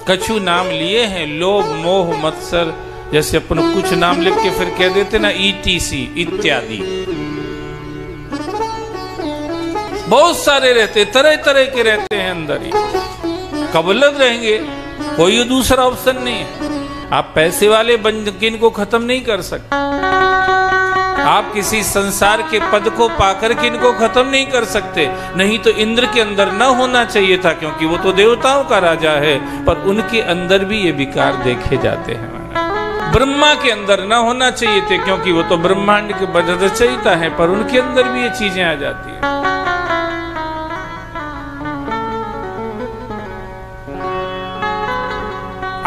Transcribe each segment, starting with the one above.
कछु नाम लिए हैं लोभ मोह मत्सर, जैसे अपन कुछ नाम लिख के फिर कह देते ना ETC इत्यादि, बहुत सारे रहते, तरह तरह के रहते हैं अंदर ही। कब लग रहेंगे, कोई दूसरा ऑप्शन नहीं है। आप पैसे वाले बन के इनको खत्म नहीं कर सकते, आप किसी संसार के पद को पाकर के इनको खत्म नहीं कर सकते। नहीं तो इंद्र के अंदर न होना चाहिए था, क्योंकि वो तो देवताओं का राजा है, पर उनके अंदर भी ये विकार देखे जाते हैं। ब्रह्मा के अंदर न होना चाहिए थे, क्योंकि वो तो ब्रह्मांड के रचयिता है, पर उनके अंदर भी ये चीजें आ जाती हैं।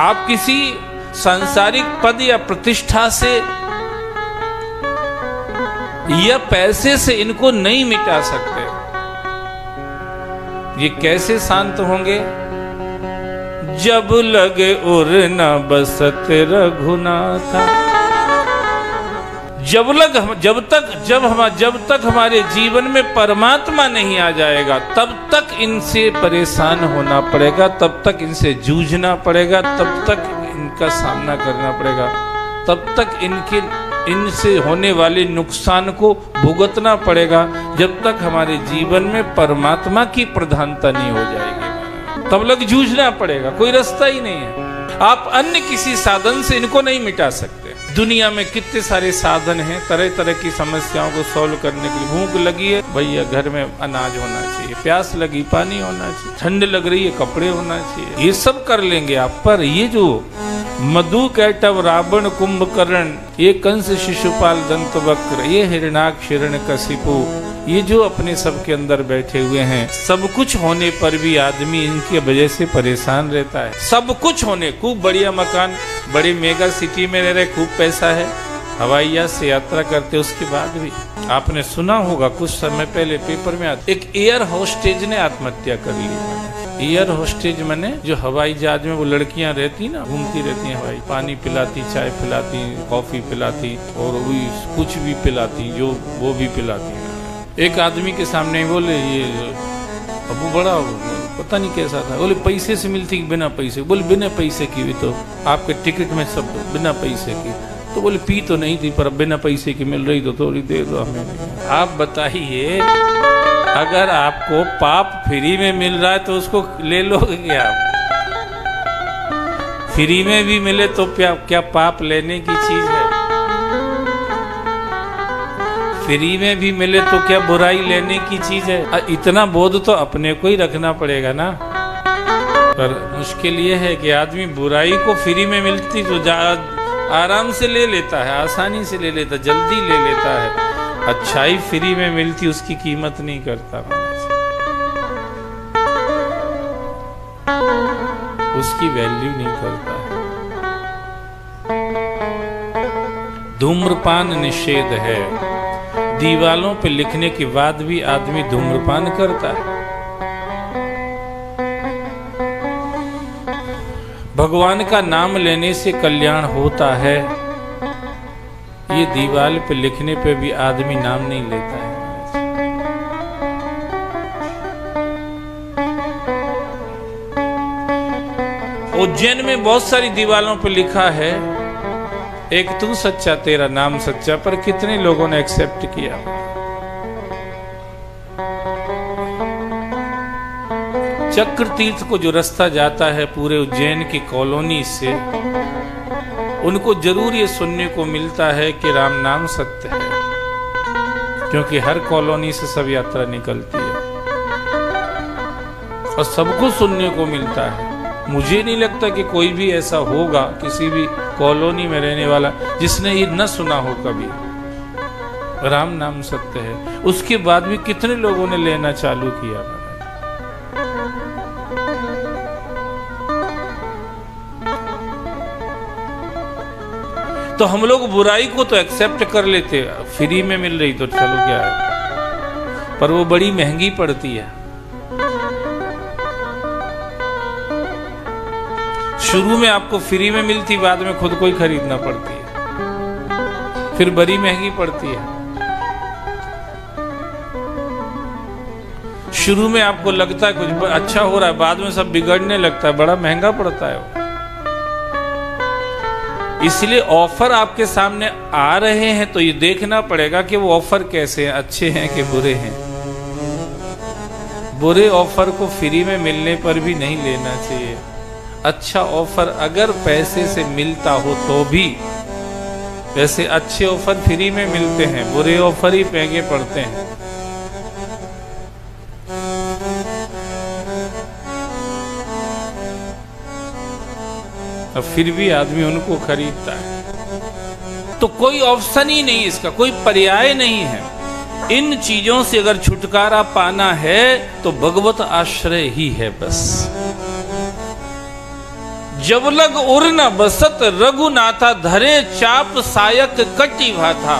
आप किसी सांसारिक पद या प्रतिष्ठा से या पैसे से इनको नहीं मिटा सकते। ये कैसे शांत होंगे? जब लगे उर न बसत रघुनाथा, जब तक हमारे जीवन में परमात्मा नहीं आ जाएगा, तब तक इनसे परेशान होना पड़ेगा, तब तक इनसे जूझना पड़ेगा, तब तक इनका सामना करना पड़ेगा, तब तक इनसे होने वाले नुकसान को भुगतना पड़ेगा, जब तक हमारे जीवन में परमात्मा की प्रधानता नहीं हो जाएगी। तब लग जूझना पड़ेगा, कोई रास्ता ही नहीं है। आप अन्य किसी साधन से इनको नहीं मिटा सकते। दुनिया में कितने सारे साधन हैं तरह तरह की समस्याओं को सॉल्व करने के लिए। भूख लगी है भैया, घर में अनाज होना चाहिए, प्यास लगी पानी होना चाहिए, ठंड लग रही है कपड़े होना चाहिए, ये सब कर लेंगे आप। पर ये जो मधु कैटव रावण कुंभकर्ण, ये कंस शिशुपाल दंत वक्र, ये हिरणाक्ष हिरण्यकशिपु, ये जो अपने सब के अंदर बैठे हुए हैं, सब कुछ होने पर भी आदमी इनकी वजह से परेशान रहता है। सब कुछ होने, खूब बढ़िया मकान, बड़े मेगा सिटी में रह रहे, खूब पैसा है, हवाई जहाज से यात्रा करते, उसके बाद भी आपने सुना होगा कुछ समय पहले पेपर में एक एयर होस्टेज ने आत्महत्या कर ली। एयर होस्टेज माने जो हवाई जहाज में वो लड़कियां रहती ना, घूमती रहती हैं, हवाई पानी पिलाती, चाय पिलाती, कॉफी पिलाती और कुछ भी पिलाती, जो वो भी पिलाती। एक आदमी के सामने बोले, ये अबू बड़ा पता नहीं कैसा था, बोले पैसे से मिलती बिना पैसे? बोले बिना पैसे की भी तो आपके टिकट में सब बिना पैसे की। तो बोले पी तो नहीं थी, पर बिना पैसे की मिल रही तो थोड़ी दे दो हमें। आप बताइए, अगर आपको पाप फ्री में मिल रहा है तो उसको ले लोगे क्या? फ्री में भी मिले तो क्या पाप लेने की चीज है? फ्री में भी मिले तो क्या बुराई लेने की चीज है? इतना बोध तो अपने को ही रखना पड़ेगा ना। पर मुश्किल ये है कि आदमी बुराई को फ्री में मिलती तो आराम से ले लेता है, आसानी से ले लेता, जल्दी ले लेता है। अच्छाई फ्री में मिलती उसकी कीमत नहीं करता, उसकी वैल्यू नहीं करता है। धूम्रपान निषेध है, दीवालों पे लिखने के बाद भी आदमी धूम्रपान करता है। भगवान का नाम लेने से कल्याण होता है, ये दीवाल पे लिखने पे भी आदमी नाम नहीं लेता है। उज्जैन में बहुत सारी दीवालों पे लिखा है, एक तू सच्चा तेरा नाम सच्चा, पर कितने लोगों ने एक्सेप्ट किया? चक्र तीर्थ को जो रास्ता जाता है पूरे उज्जैन की कॉलोनी से, उनको जरूर ये सुनने को मिलता है कि राम नाम सत्य है, क्योंकि हर कॉलोनी से सब यात्रा निकलती है और सबको सुनने को मिलता है। मुझे नहीं लगता कि कोई भी ऐसा होगा किसी भी कॉलोनी में रहने वाला जिसने ये न सुना हो कभी। राम नाम सत्य है, उसके बाद भी कितने लोगों ने लेना चालू किया। तो हम लोग बुराई को तो एक्सेप्ट कर लेते, फ्री में मिल रही तो चलो क्या है, पर वो बड़ी महंगी पड़ती है। शुरू में आपको फ्री में मिलती, बाद में खुद को ही खरीदना पड़ती है, फिर बड़ी महंगी पड़ती है। शुरू में आपको लगता है कुछ अच्छा हो रहा है, बाद में सब बिगड़ने लगता है, बड़ा महंगा पड़ता है वो। इसलिए ऑफर आपके सामने आ रहे हैं तो ये देखना पड़ेगा कि वो ऑफर कैसे हैं, अच्छे हैं कि बुरे हैं। बुरे ऑफर को फ्री में मिलने पर भी नहीं लेना चाहिए। अच्छा ऑफर अगर पैसे से मिलता हो तो भी, वैसे अच्छे ऑफर फ्री में मिलते हैं, बुरे ऑफर ही महंगे पड़ते हैं। फिर भी आदमी उनको खरीदता है। तो कोई ऑप्शन ही नहीं, इसका कोई पर्याय नहीं है। इन चीजों से अगर छुटकारा पाना है तो भगवत आश्रय ही है बस। जब लग उर न बसत रघुनाथा, धरे चाप सायक कटी भाथा।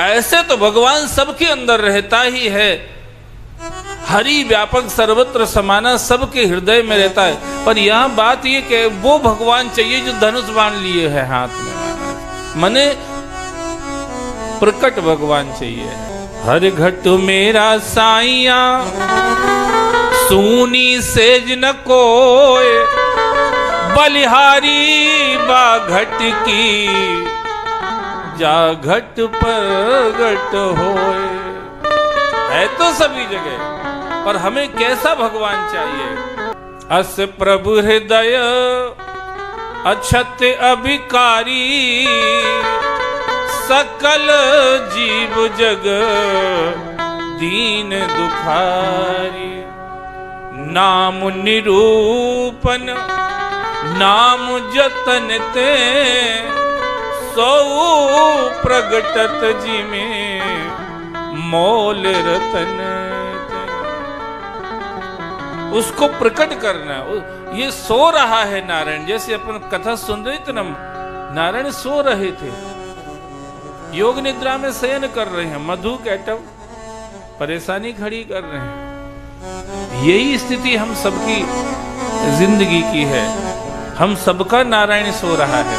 ऐसे तो भगवान सबके अंदर रहता ही है, हरि व्यापक सर्वत्र समाना, सबके हृदय में रहता है। पर यहां बात ये कि वो भगवान चाहिए जो धनुष बाण लिए है हाथ में, मने प्रकट भगवान चाहिए। हर घट मेरा साइया सूनी सेज न कोय, बलिहारी बा घट की जा घट पर घट होए। है तो सभी जगह, पर हमें कैसा भगवान चाहिए? अस प्रभु हृदय अक्षत अभिकारी, सकल जीव जग दीन दुखारी। नाम निरूपन नाम जतन ते, सौ प्रगटत जिमे मोल रतन। उसको प्रकट करना, ये सो रहा है नारायण। जैसे अपन कथा सुन रहे थे ना, नारायण सो रहे थे, योग निद्रा में शयन कर रहे हैं, मधु कैटव परेशानी खड़ी कर रहे हैं। यही स्थिति हम सबकी जिंदगी की है, हम सबका नारायण सो रहा है।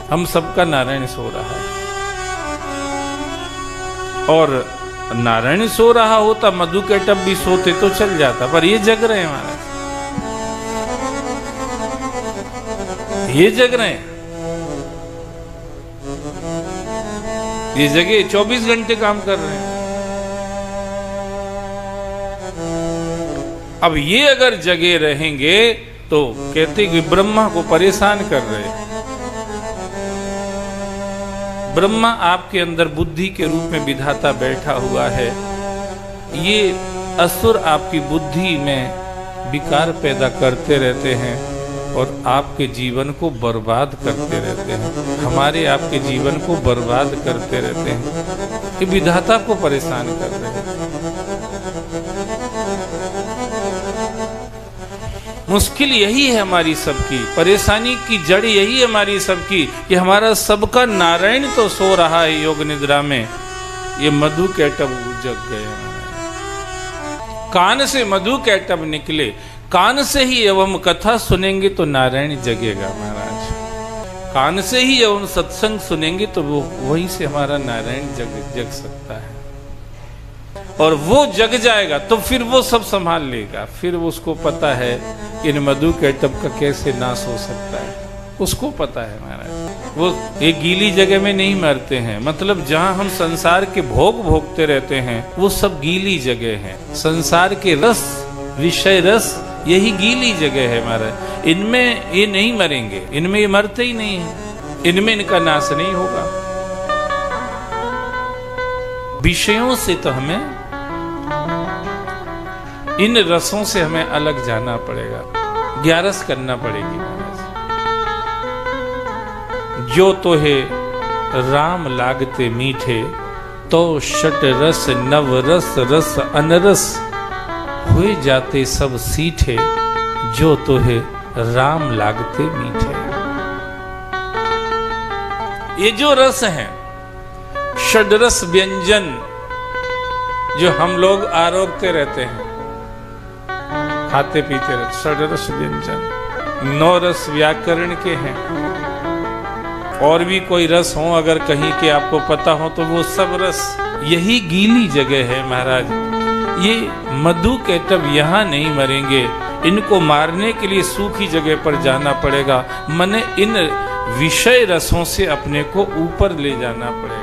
हम सबका नारायण सो रहा है। और नारायण सो रहा होता, मधु कैटव भी सोते तो चल जाता, पर ये जग रहे हैं महाराज, ये जग रहे हैं। ये जगह 24 घंटे काम कर रहे हैं। अब ये अगर जगे रहेंगे तो कहते कि ब्रह्मा को परेशान कर रहे हैं। ब्रह्मा आपके अंदर बुद्धि के रूप में विधाता बैठा हुआ है। ये असुर आपकी बुद्धि में विकार पैदा करते रहते हैं और आपके जीवन को बर्बाद करते रहते हैं, हमारे आपके जीवन को बर्बाद करते रहते हैं। ये विधाता को परेशान कर रहे हैं। मुश्किल यही है हमारी सबकी, परेशानी की जड़ यही है हमारी सबकी कि हमारा सबका नारायण तो सो रहा है योग निद्रा में, ये मधु कैटव जग गए। कान से मधु कैटव निकले, कान से ही एवं कथा सुनेंगे तो नारायण जगेगा महाराज। कान से ही एवं सत्संग सुनेंगे तो वो वहीं से हमारा नारायण जग सकता है। और वो जग जाएगा तो फिर वो सब संभाल लेगा। फिर उसको पता है इन मधु कैटव का कैसे नाश हो सकता है, उसको पता है महाराज। वो एक गीली जगह में नहीं मरते हैं, मतलब जहां हम संसार के भोग भोगते रहते हैं वो सब गीली जगह है। संसार के रस, विषय रस, यही गीली जगह है महाराज। इनमें ये नहीं मरेंगे, इनमें ये मरते ही नहीं है, इनमें इनका नाश नहीं होगा। विषयों से तो हमें, इन रसों से हमें अलग जाना पड़ेगा, ग्यारस करना पड़ेगी महाराज। जो तो है राम लागते मीठे, तो षट रस नव रस रस अनरस, हुए जाते सब सीठे, जो तो है राम लागते मीठे। ये जो रस हैं, षड्रस व्यंजन जो हम लोग आरोगते रहते हैं, खाते पीते रहते, षड्रस व्यंजन 9 रस व्याकरण के हैं। और भी कोई रस हो अगर कहीं के आपको पता हो तो वो सब रस, यही गीली जगह है महाराज। ये मधु कैटव यहाँ नहीं मरेंगे, इनको मारने के लिए सूखी जगह पर जाना पड़ेगा। मने इन विषय रसों से अपने को ऊपर ले जाना पड़ेगा।